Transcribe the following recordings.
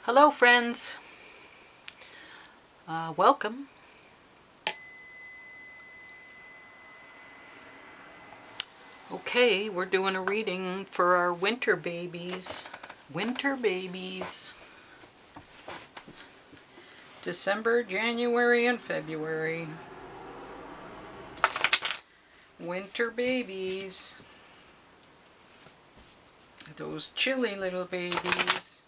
Hello friends, welcome. Okay, we're doing a reading for our winter babies. Winter babies. December, January, and February. Winter babies. Those chilly little babies.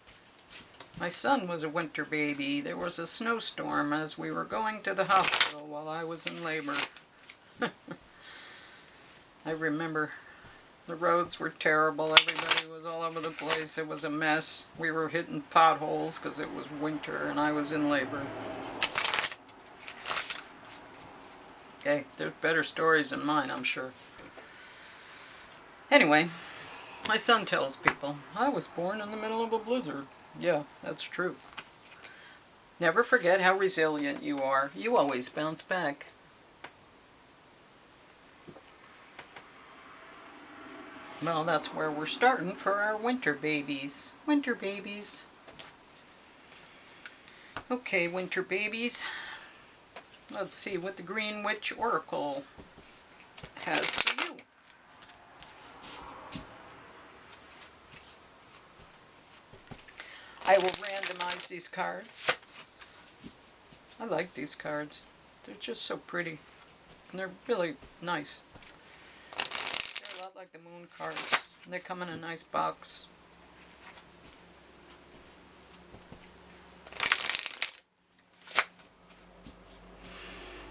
My son was a winter baby. There was a snowstorm as we were going to the hospital while I was in labor. I remember the roads were terrible. Everybody was all over the place. It was a mess. We were hitting potholes because it was winter and I was in labor. Okay, there's better stories than mine, I'm sure. Anyway, my son tells people, I was born in the middle of a blizzard. Yeah, that's true. Never forget how resilient you are. You always bounce back. Well, that's where we're starting for our winter babies. Winter babies. Okay, winter babies. Let's see what the Green Witch Oracle has for you. I will randomize these cards. I like these cards. They're just so pretty. And they're really nice. They're a lot like the moon cards. They come in a nice box.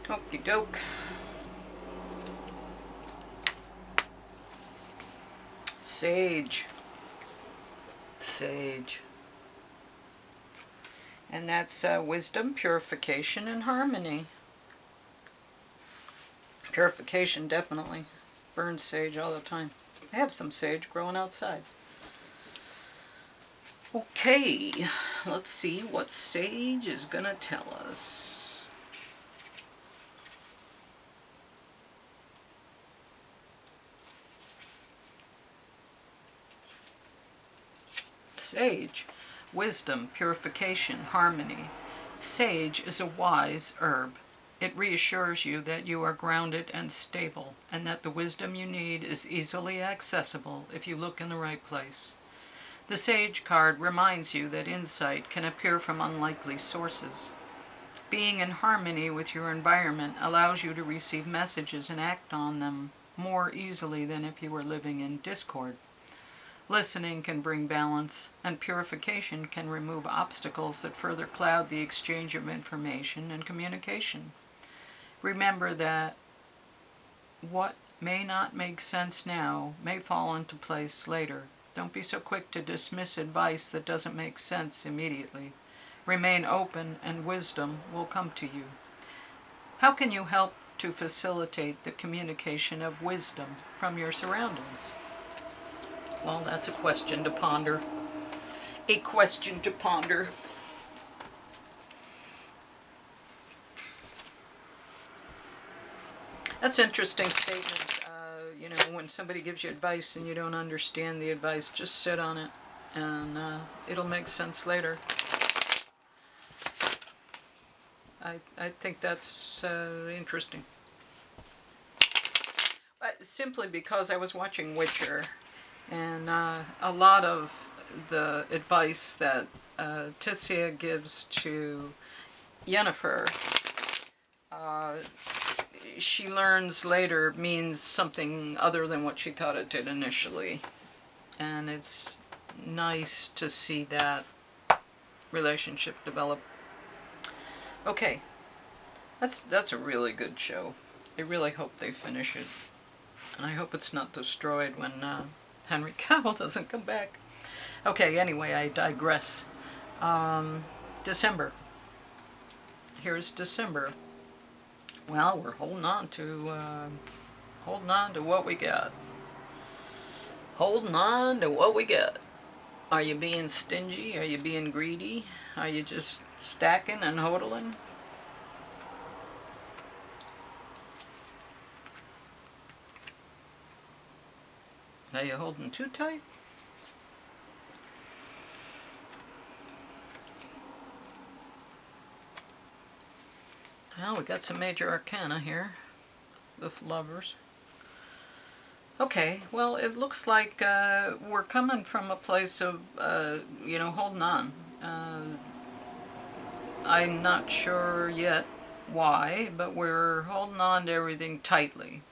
Okie doke. Sage. Sage. And that's wisdom, purification, and harmony. Purification, definitely. Burn sage all the time. I have some sage growing outside. Okay, let's see what sage is going to tell us. Sage. Wisdom, purification, harmony. Sage is a wise herb. It reassures you that you are grounded and stable, and that the wisdom you need is easily accessible if you look in the right place. The Sage card reminds you that insight can appear from unlikely sources. Being in harmony with your environment allows you to receive messages and act on them more easily than if you were living in discord. Listening can bring balance, and purification can remove obstacles that further cloud the exchange of information and communication. Remember that what may not make sense now may fall into place later. Don't be so quick to dismiss advice that doesn't make sense immediately. Remain open and wisdom will come to you. How can you help to facilitate the communication of wisdom from your surroundings? Well, that's a question to ponder. A question to ponder. That's an interesting statement. You know, when somebody gives you advice and you don't understand the advice, just sit on it and it'll make sense later. I think that's interesting. Simply because I was watching Witcher, and a lot of the advice that Tissia gives to Yennefer, she learns later means something other than what she thought it did initially. And it's nice to see that relationship develop. Okay, that's a really good show. I really hope they finish it. And I hope it's not destroyed when Henry Cavill doesn't come back. Okay, anyway, I digress. December. Here's December. Well, we're holding on to what we got. Holding on to what we got. Are you being stingy? Are you being greedy? Are you just stacking and hodling? Are you holding too tight? Well, we got some major arcana here. The Lovers. Okay, well, it looks like we're coming from a place of, holding on. I'm not sure yet why, but we're holding on to everything tightly.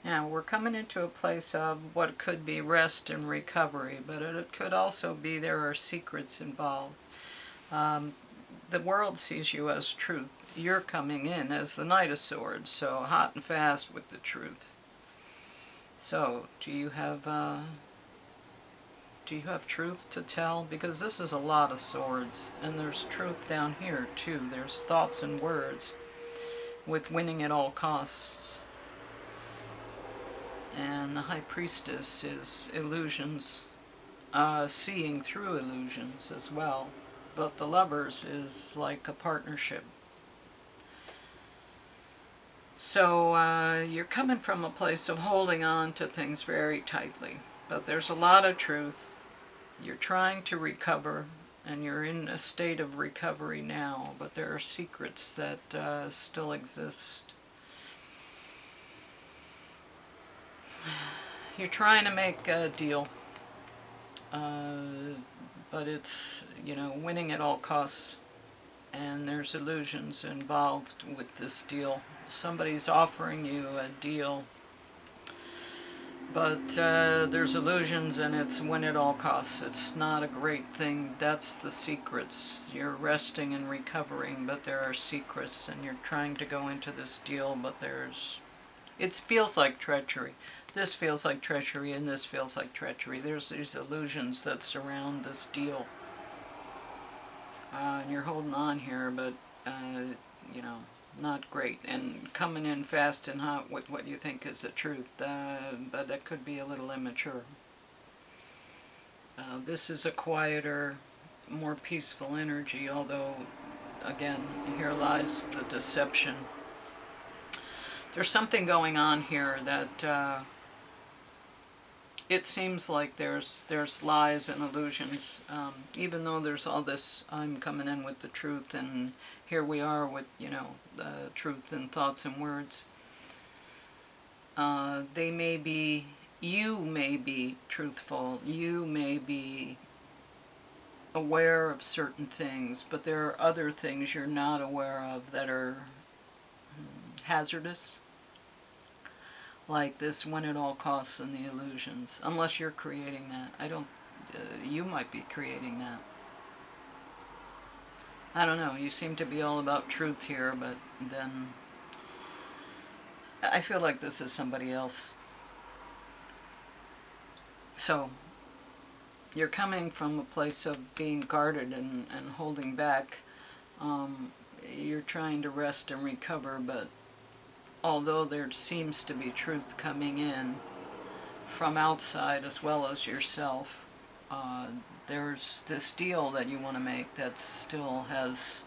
Now, we're coming into a place of what could be rest and recovery, but it could also be there are secrets involved. The world sees you as truth. You're coming in as the Knight of Swords, so hot and fast with the truth. So, do you have truth to tell? Because this is a lot of swords, and there's truth down here too. There's thoughts and words with winning at all costs. And the High Priestess is illusions, seeing through illusions as well. But the Lovers is like a partnership. So you're coming from a place of holding on to things very tightly. But there's a lot of truth. You're trying to recover, and you're in a state of recovery now, but there are secrets that still exist. You're trying to make a deal, but it's, winning at all costs, and there's illusions involved with this deal. Somebody's offering you a deal, but there's illusions, and it's win at all costs. It's not a great thing. That's the secrets. You're resting and recovering, but there are secrets, and you're trying to go into this deal, but it feels like treachery. This feels like treachery, and this feels like treachery. There's these illusions that surround this deal. And you're holding on here, but, not great. And coming in fast and hot with what you think is the truth, but that could be a little immature. This is a quieter, more peaceful energy, although, again, here lies the deception. There's something going on here that it seems like there's lies and illusions, even though there's all this, I'm coming in with the truth, and here we are with, the truth and thoughts and words. You may be truthful, you may be aware of certain things, but there are other things you're not aware of that are hazardous. Like this win at all costs and the illusions. Unless you're creating that. You might be creating that. I don't know, you seem to be all about truth here, but then I feel like this is somebody else. So, you're coming from a place of being guarded and holding back. You're trying to rest and recover, but although there seems to be truth coming in from outside as well as yourself, there's this deal that you want to make that still has,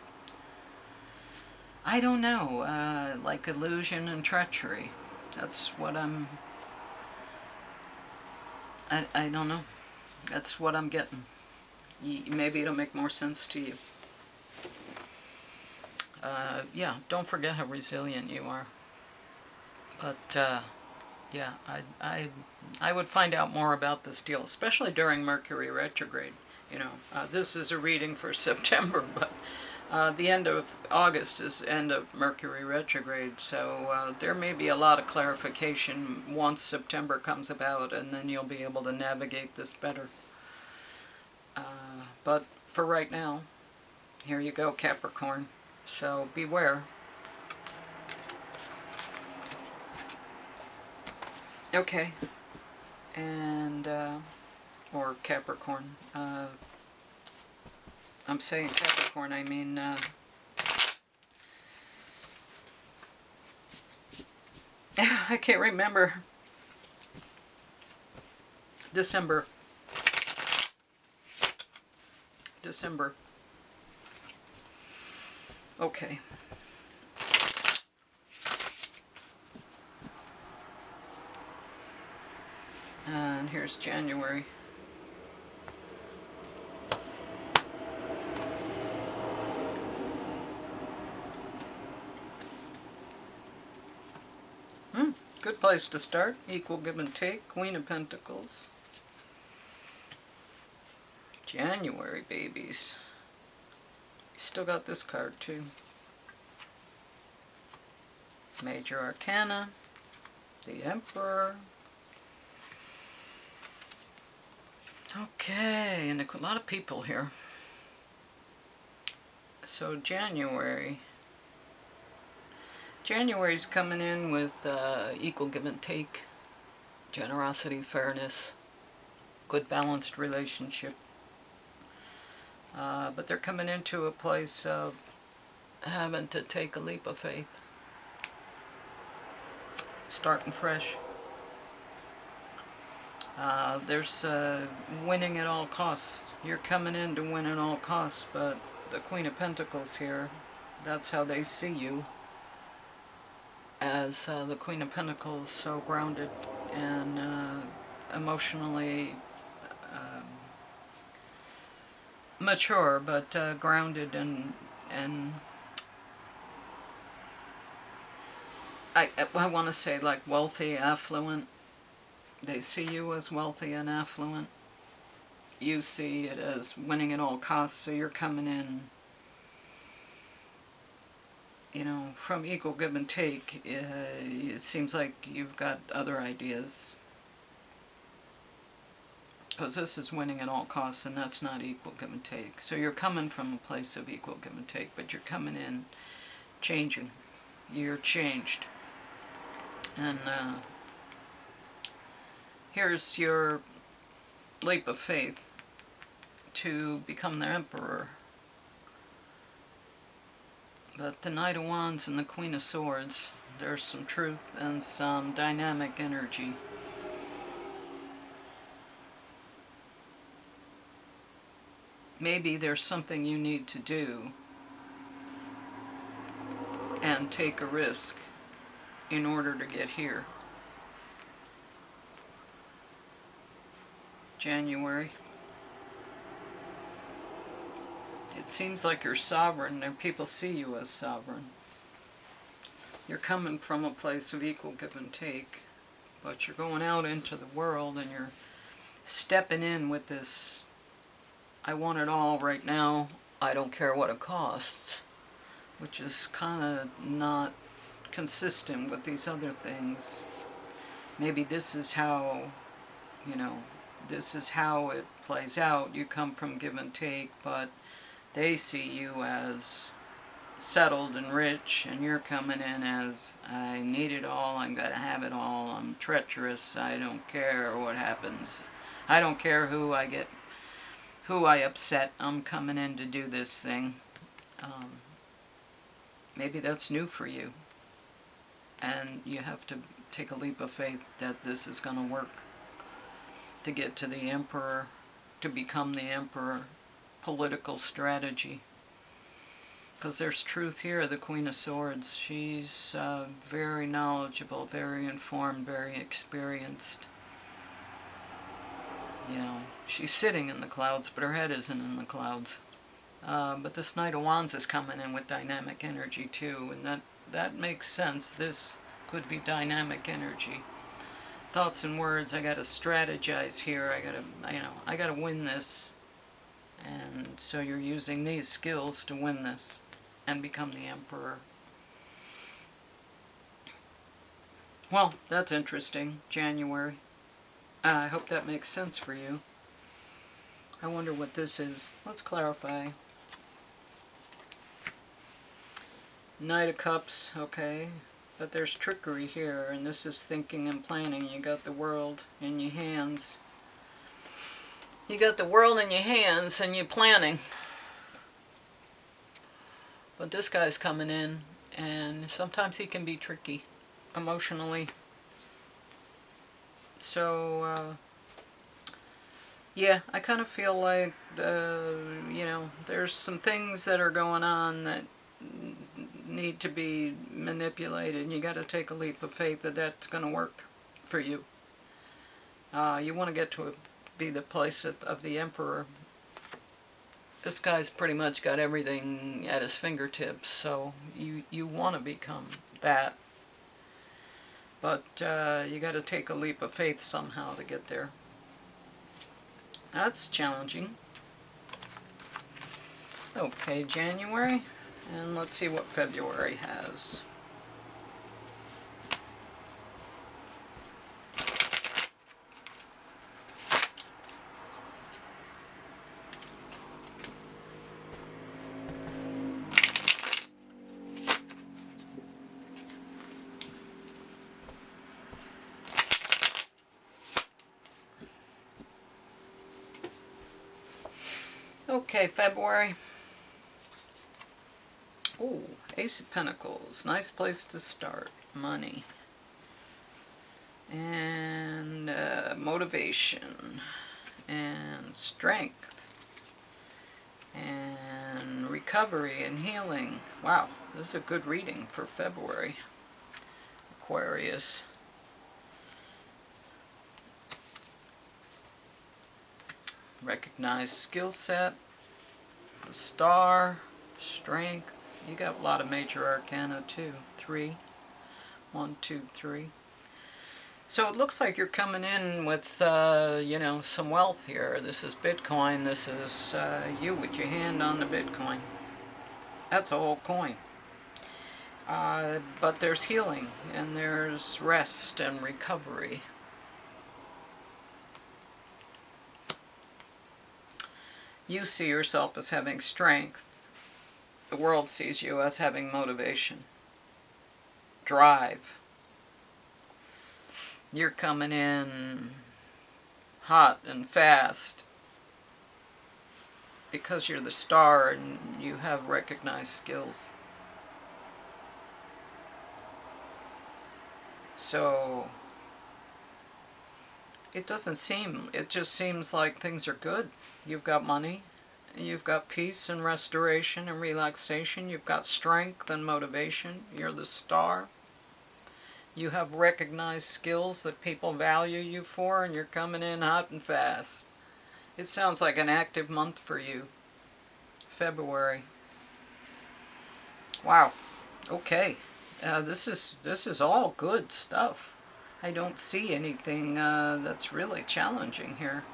I don't know, like illusion and treachery. That's what I don't know. That's what I'm getting. Maybe it'll make more sense to you. Yeah, don't forget how resilient you are. But, yeah, I would find out more about this deal, especially during Mercury retrograde. This is a reading for September, but the end of August is the end of Mercury retrograde, so there may be a lot of clarification once September comes about, and then you'll be able to navigate this better. But for right now, here you go, Capricorn. So beware. Okay, and, or Capricorn, I'm saying Capricorn, I mean, I can't remember, December, okay. And here's January. Good place to start. Equal give and take. Queen of Pentacles. January, babies. Still got this card too. Major Arcana. The Emperor. Okay, and a lot of people here. So January's coming in with equal give and take, generosity, fairness, good balanced relationship. But they're coming into a place of having to take a leap of faith. Starting fresh. There's winning at all costs. You're coming in to win at all costs, but the Queen of Pentacles here, that's how they see you, as the Queen of Pentacles, so grounded and emotionally mature, but grounded and I want to say like wealthy, affluent. They see you as wealthy and affluent. You see it as winning at all costs, so you're coming in, you know, from equal give and take. It seems like you've got other ideas. Because this is winning at all costs, and that's not equal give and take. So you're coming from a place of equal give and take, but you're coming in changing. You're changed. And here's your leap of faith to become the Emperor. But the Knight of Wands and the Queen of Swords, there's some truth and some dynamic energy. Maybe there's something you need to do and take a risk in order to get here. January. It seems like you're sovereign, and people see you as sovereign. You're coming from a place of equal give and take, but you're going out into the world and you're stepping in with this, I want it all right now, I don't care what it costs, which is kind of not consistent with these other things. Maybe this is how, you know, this is how it plays out. You come from give and take, but they see you as settled and rich, and you're coming in as, I need it all, I'm gonna have it all, I'm treacherous, I don't care what happens, I don't care who I upset, I'm coming in to do this thing. Maybe that's new for you, and you have to take a leap of faith that this is going to work to get to the Emperor, to become the Emperor. Political strategy, because there's truth here. The Queen of Swords, she's very knowledgeable, very informed, very experienced. You know, she's sitting in the clouds, but her head isn't in the clouds. But this Knight of Wands is coming in with dynamic energy too, and that makes sense. This could be dynamic energy. Thoughts and words, I gotta strategize here, I gotta win this. And so you're using these skills to win this and become the Emperor. Well, that's interesting, January. I hope that makes sense for you. I wonder what this is. Let's clarify. Knight of Cups, okay. But there's trickery here, and this is thinking and planning. You got the world in your hands. You got the world in your hands and you're planning. But this guy's coming in, and sometimes he can be tricky emotionally. So, yeah, I kind of feel like, you know, there's some things that are going on that need to be manipulated, and you got to take a leap of faith that that's going to work for you. You want to get to be the place of the Emperor. This guy's pretty much got everything at his fingertips, so you want to become that. But you got to take a leap of faith somehow to get there. That's challenging. Okay, January, and let's see what February has. Okay, February. Ooh, Ace of Pentacles. Nice place to start. Money. And motivation. And strength. And recovery and healing. Wow, this is a good reading for February. Aquarius. Recognized skill set. The Star. Strength. You got a lot of major arcana too. 3. 1, 2, 3. So it looks like you're coming in with, you know, some wealth here. This is Bitcoin. This is you with your hand on the Bitcoin. That's a whole coin. But there's healing, and there's rest and recovery. You see yourself as having strength. The world sees you as having motivation, drive. You're coming in hot and fast because you're the star and you have recognized skills. So it just seems like things are good. You've got money. You've got peace and restoration and relaxation. You've got strength and motivation. You're the star. You have recognized skills that people value you for, and you're coming in hot and fast. It sounds like an active month for you. February. Wow. Okay. This is all good stuff. I don't see anything that's really challenging here.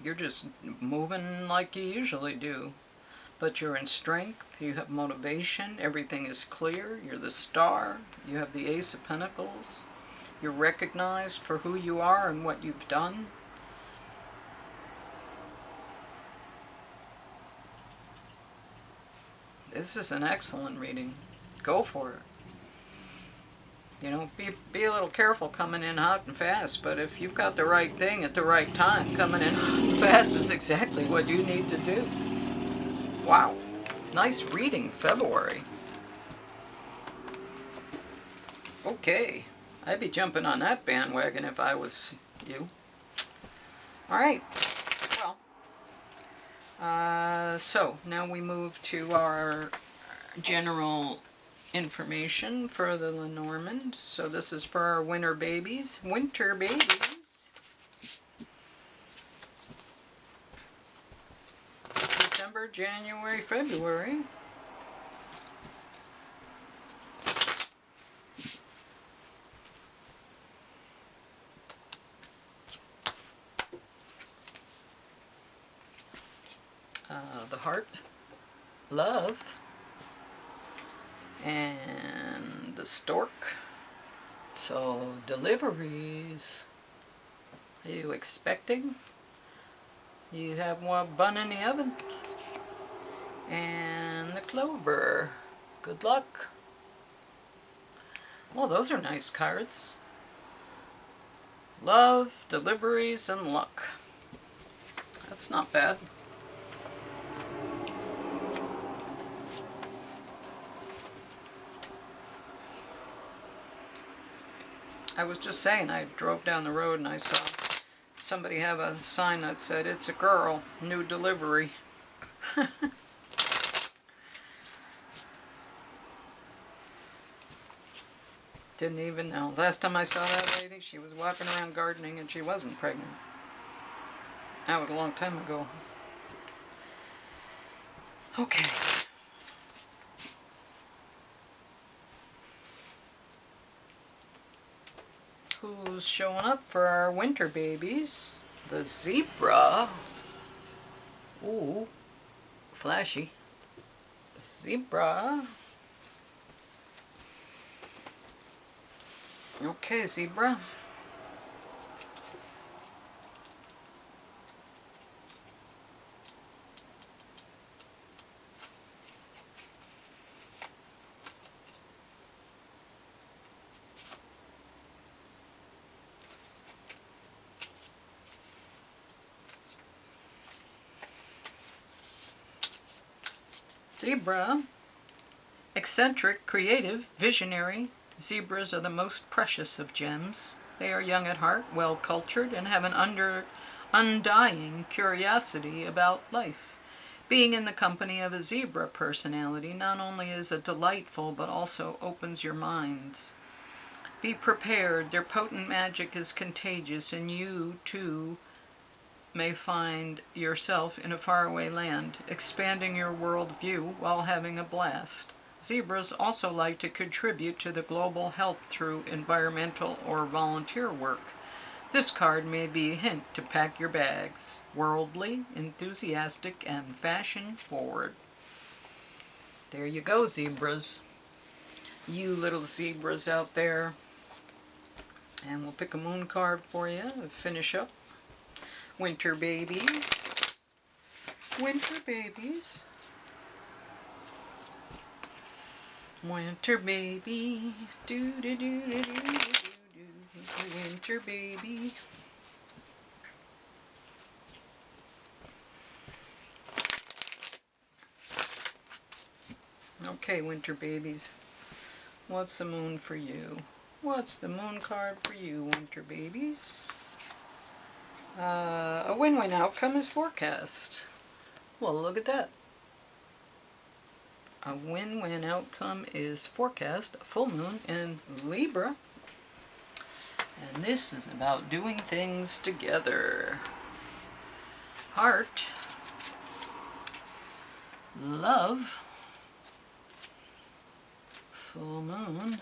You're just moving like you usually do. But you're in strength, you have motivation, everything is clear, you're the star, you have the Ace of Pentacles, you're recognized for who you are and what you've done. This is an excellent reading. Go for it. You know, be a little careful coming in hot and fast, but if you've got the right thing at the right time, coming in hot and fast is exactly what you need to do. Wow. Nice reading, February. Okay. I'd be jumping on that bandwagon if I was you. Alright. Well, so now we move to our general information for the Lenormand. So this is for our winter babies. Winter babies. December, January, February. The heart, love, and the stork. So deliveries. Are you expecting? You have one bun in the oven. And the clover. Good luck. Well, those are nice cards. Love, deliveries, and luck. That's not bad. I was just saying, I drove down the road and I saw somebody have a sign that said, "It's a girl, new delivery." Didn't even know. Last time I saw that lady, she was walking around gardening and she wasn't pregnant. That was a long time ago. Okay. who's showing up for our winter babies. The zebra. Ooh, flashy. Zebra. Okay, zebra. Zebra. Eccentric, creative, visionary. Zebras are the most precious of gems. They are young at heart, well-cultured, and have an undying curiosity about life. Being in the company of a zebra personality not only is a delightful, but also opens your minds. Be prepared. Their potent magic is contagious, and you, too, may find yourself in a faraway land, expanding your worldview while having a blast. Zebras also like to contribute to the global health through environmental or volunteer work. This card may be a hint to pack your bags. Worldly, enthusiastic, and fashion-forward. There you go, zebras. You little zebras out there. And we'll pick a moon card for you to finish up. Winter babies. Winter babies. Winter baby. Do do do do do do do. Winter baby. Okay, winter babies. What's the moon for you? What's the moon card for you, winter babies? A win-win outcome is forecast. Well, look at that. A win-win outcome is forecast. Full moon in Libra. And this is about doing things together. Heart. Love. Full moon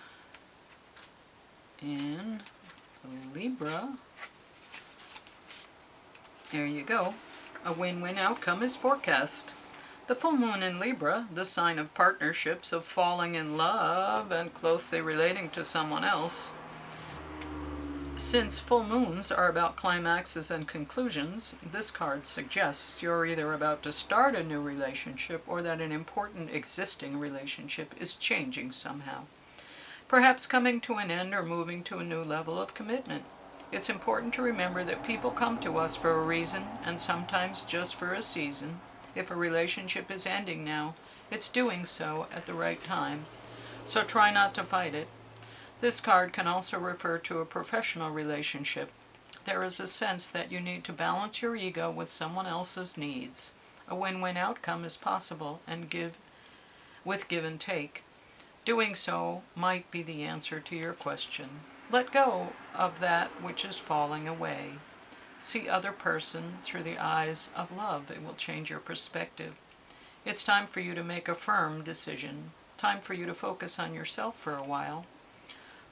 in Libra. There you go. A win-win outcome is forecast. The full moon in Libra, the sign of partnerships, of falling in love and closely relating to someone else. Since full moons are about climaxes and conclusions, this card suggests you're either about to start a new relationship or that an important existing relationship is changing somehow. Perhaps coming to an end or moving to a new level of commitment. It's important to remember that people come to us for a reason and sometimes just for a season. If a relationship is ending now, it's doing so at the right time. So try not to fight it. This card can also refer to a professional relationship. There is a sense that you need to balance your ego with someone else's needs. A win-win outcome is possible and with give and take. Doing so might be the answer to your question. Let go of that which is falling away. See other person through the eyes of love. It will change your perspective. It's time for you to make a firm decision. Time for you to focus on yourself for a while.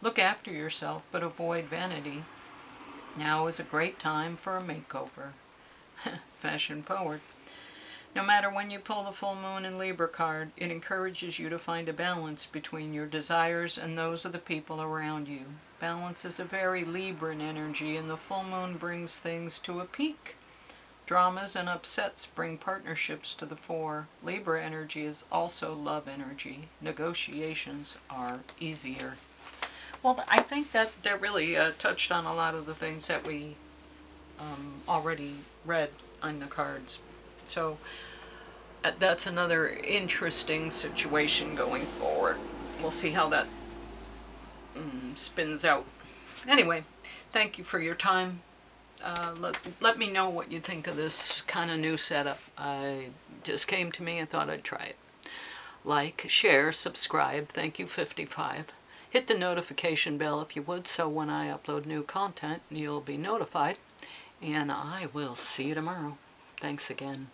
Look after yourself, but avoid vanity. Now is a great time for a makeover. Fashion forward. No matter when you pull the full moon in Libra card, it encourages you to find a balance between your desires and those of the people around you. Balance is a very Libran energy, and the full moon brings things to a peak. Dramas and upsets bring partnerships to the fore. Libra energy is also love energy. Negotiations are easier. Well, I think that really touched on a lot of the things that we already read on the cards. So that's another interesting situation going forward. We'll see how that spins out. Anyway, thank you for your time. Let me know what you think of this kind of new setup. I just came to me and thought I'd try it. Like, share, subscribe. Thank you, 55. Hit the notification bell if you would, so when I upload new content, you'll be notified. And I will see you tomorrow. Thanks again.